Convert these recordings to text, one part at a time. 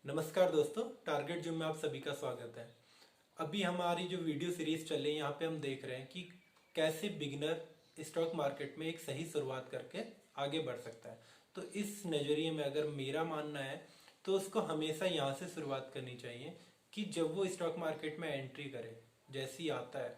नमस्कार दोस्तों, target gym में आप सभी का स्वागत है। अभी हमारी जो वीडियो सीरीज चल रही है यहाँ पे हम देख रहे हैं कि कैसे बिगिनर स्टॉक मार्केट में एक सही शुरुआत करके आगे बढ़ सकता है। तो इस नज़रिए में अगर मेरा मानना है तो उसको हमेशा यहाँ से शुरुआत करनी चाहिए कि जब वो स्टॉक मार्केट में एंट्री करे, जैसे ही आता है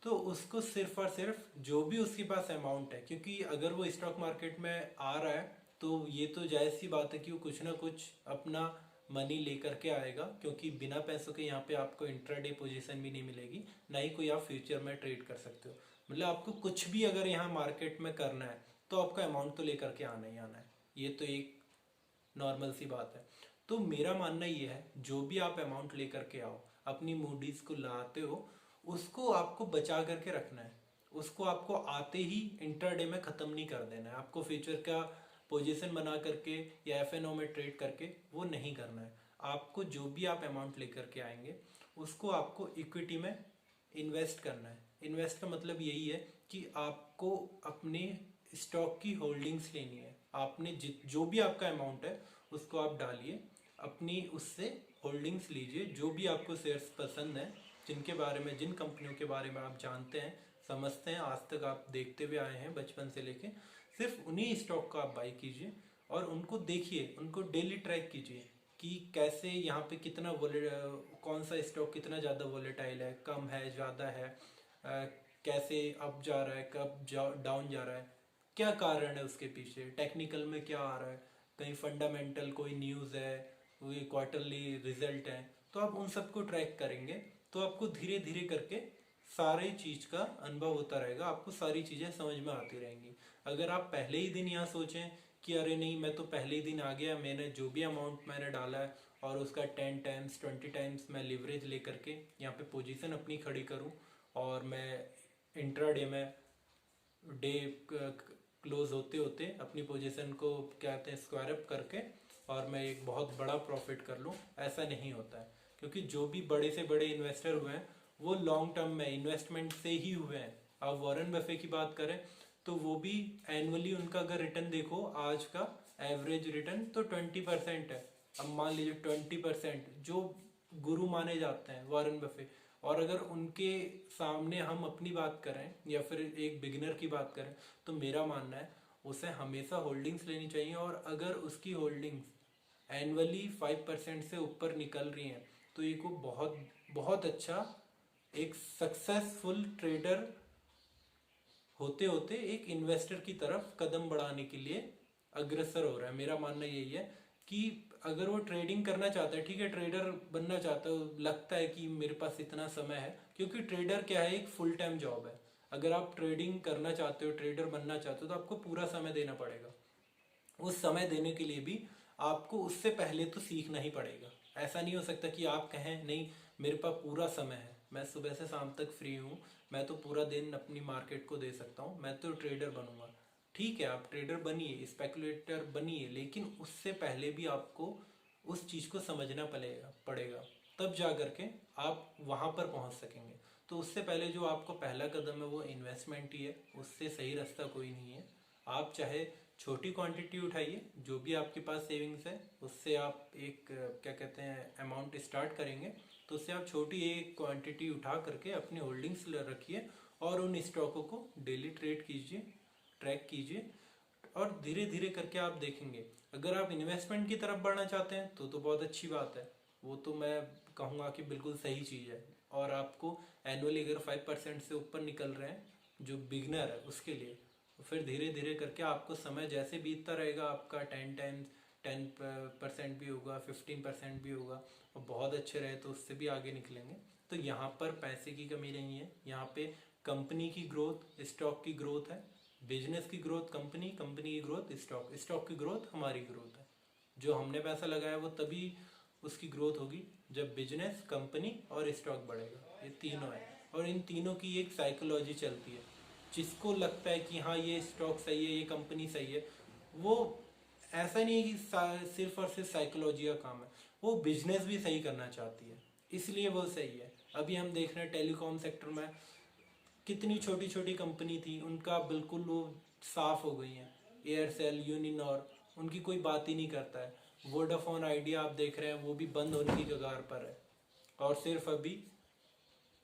तो उसको सिर्फ और सिर्फ जो भी उसके पास अमाउंट है, क्योंकि अगर वो स्टॉक मार्केट में आ रहा है तो ये तो जायज़ सी बात है कि वो कुछ ना कुछ अपना मनी लेकर के आएगा, क्योंकि बिना पैसों के यहाँ पे आपको इंट्राडे पोजीशन भी नहीं मिलेगी, ना ही कोई आप फ्यूचर में ट्रेड कर सकते हो। मतलब आपको कुछ भी अगर यहाँ मार्केट में करना है तो आपका अमाउंट तो लेकर के आना ही आना है, ये तो एक नॉर्मल सी बात है। तो मेरा मानना ये है, जो भी आप अमाउंट लेकर के आओ, अपनी मूडीज को लाते हो, उसको आपको बचा करके रखना है। उसको आपको आते ही इंट्राडे में ख़त्म नहीं कर देना है। आपको फ्यूचर का पोजीशन बना करके या एफएनओ में ट्रेड करके वो नहीं करना है। आपको जो भी आप अमाउंट लेकर के आएंगे उसको आपको इक्विटी में इन्वेस्ट करना है। इन्वेस्ट का मतलब यही है कि आपको अपने स्टॉक की होल्डिंग्स लेनी है। आपने जो भी आपका अमाउंट है उसको आप डालिए, अपनी उससे होल्डिंग्स लीजिए। जो भी आपको शेयर्स पसंद हैं, जिनके बारे में, जिन कंपनियों के बारे में आप जानते हैं, समझते हैं, आज तक आप देखते हुए आए हैं बचपन से लेके, सिर्फ उन्हीं स्टॉक का आप बाई कीजिए और उनको देखिए, उनको डेली ट्रैक कीजिए कि कैसे यहाँ पे कितना कौन सा स्टॉक कितना ज़्यादा वोलेटाइल है, कम है, ज़्यादा है, कैसे अप जा रहा है, कब डाउन जा रहा है, क्या कारण है उसके पीछे, टेक्निकल में क्या आ रहा है, कहीं फंडामेंटल कोई न्यूज़ है, कोई क्वार्टरली रिजल्ट है, तो आप उन सबको ट्रैक करेंगे तो आपको धीरे धीरे करके सारी चीज़ का अनुभव होता रहेगा, आपको सारी चीज़ें समझ में आती रहेंगी। अगर आप पहले ही दिन यहाँ सोचें कि अरे नहीं, मैं तो पहले ही दिन आ गया, मैंने जो भी अमाउंट मैंने डाला है और उसका 10 टाइम्स 20 टाइम्स मैं लिवरेज लेकर के यहाँ पे पोजीशन अपनी खड़ी करूँ और मैं इंट्राडे में डे क्लोज होते होते अपनी पोजीशन को क्या कहते हैं स्क्वायर अप करके और मैं एक बहुत बड़ा प्रॉफिट कर लूँ, ऐसा नहीं होता है। क्योंकि जो भी बड़े से बड़े इन्वेस्टर हुए हैं वो लॉन्ग टर्म में इन्वेस्टमेंट से ही हुए हैं। आप वॉरेन बफे की बात करें तो वो भी एनुअली उनका अगर रिटर्न देखो, आज का एवरेज रिटर्न तो 20% है। अब मान लीजिए 20%, जो गुरु माने जाते हैं वॉरेन बफे, और अगर उनके सामने हम अपनी बात करें या फिर एक बिगिनर की बात करें तो मेरा मानना है उसे हमेशा होल्डिंग्स लेनी चाहिए। और अगर उसकी होल्डिंग्स एनुअली 5% से ऊपर निकल रही हैं तो ये को बहुत बहुत अच्छा एक सक्सेसफुल ट्रेडर होते होते एक इन्वेस्टर की तरफ कदम बढ़ाने के लिए अग्रसर हो रहा है। मेरा मानना यही है कि अगर वो ट्रेडिंग करना चाहता है, ठीक है, ट्रेडर बनना चाहता है, लगता है कि मेरे पास इतना समय है, क्योंकि ट्रेडर क्या है, एक फुल टाइम जॉब है। अगर आप ट्रेडिंग करना चाहते हो, ट्रेडर बनना चाहते हो, तो आपको पूरा समय देना पड़ेगा। उस समय देने के लिए भी आपको उससे पहले तो सीखना ही पड़ेगा। ऐसा नहीं हो सकता कि आप कहें नहीं, मेरे पास पूरा समय है, मैं सुबह से शाम तक फ्री हूँ, मैं तो पूरा दिन अपनी मार्केट को दे सकता हूँ, मैं तो ट्रेडर बनूंगा। ठीक है, आप ट्रेडर बनिए, स्पेकुलेटर बनिए, लेकिन उससे पहले भी आपको उस चीज़ को समझना पड़ेगा पड़ेगा तब जा करके आप वहाँ पर पहुँच सकेंगे। तो उससे पहले जो आपको पहला कदम है वो इन्वेस्टमेंट ही है, उससे सही रास्ता कोई नहीं है। आप चाहे छोटी क्वांटिटी उठाइए, जो भी आपके पास सेविंग्स है उससे आप एक क्या कहते हैं अमाउंट स्टार्ट करेंगे, तो उससे आप छोटी एक क्वांटिटी उठा करके अपनी होल्डिंग्स रखिए और उन स्टॉकों को डेली ट्रेड कीजिए, ट्रैक कीजिए, और धीरे धीरे करके आप देखेंगे। अगर आप इन्वेस्टमेंट की तरफ बढ़ना चाहते हैं तो बहुत अच्छी बात है, वो तो मैं कहूँगा कि बिल्कुल सही चीज़ है। और आपको एनुअली अगर 5% से ऊपर निकल रहे हैं जो बिगनर है उसके लिए, तो फिर धीरे धीरे करके आपको समय जैसे बीतता रहेगा, आपका 10 टाइम्स 10% भी होगा, 15% भी होगा, और बहुत अच्छे रहे तो उससे भी आगे निकलेंगे। तो यहाँ पर पैसे की कमी नहीं है, यहाँ पे कंपनी की ग्रोथ, स्टॉक की ग्रोथ है। बिजनेस की ग्रोथ कंपनी, कंपनी की ग्रोथ स्टॉक, स्टॉक की ग्रोथ हमारी ग्रोथ है। जो हमने पैसा लगाया वो तभी उसकी ग्रोथ होगी जब बिजनेस, कंपनी और स्टॉक बढ़ेगा। ये तीनों है, और इन तीनों की एक साइकोलॉजी चलती है। जिसको लगता है कि हाँ ये स्टॉक सही है, ये कंपनी सही है, वो ऐसा नहीं है कि सिर्फ और सिर्फ साइकोलॉजी का काम है, वो बिजनेस भी सही करना चाहती है, इसलिए वो सही है। अभी हम देख रहे हैं टेलीकॉम सेक्टर में कितनी छोटी छोटी कंपनी थी, उनका बिल्कुल वो साफ हो गई हैं। एयरसेल, यूनिनॉर, उनकी कोई बात ही नहीं करता है। वोडाफोन आइडिया आप देख रहे हैं वो भी बंद होने की कगार पर है, और सिर्फ अभी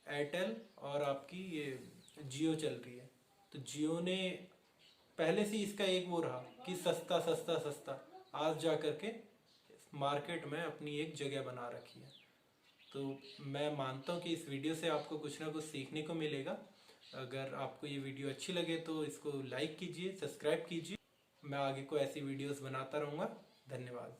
एयरटेल और आपकी ये जियो चल रही है। तो जियो ने पहले से इसका एक वो रहा कि सस्ता सस्ता सस्ता, आज जा करके मार्केट में अपनी एक जगह बना रखी है। तो मैं मानता हूँ कि इस वीडियो से आपको कुछ ना कुछ सीखने को मिलेगा। अगर आपको ये वीडियो अच्छी लगे तो इसको लाइक कीजिए, सब्सक्राइब कीजिए। मैं आगे को ऐसी वीडियोस बनाता रहूँगा। धन्यवाद।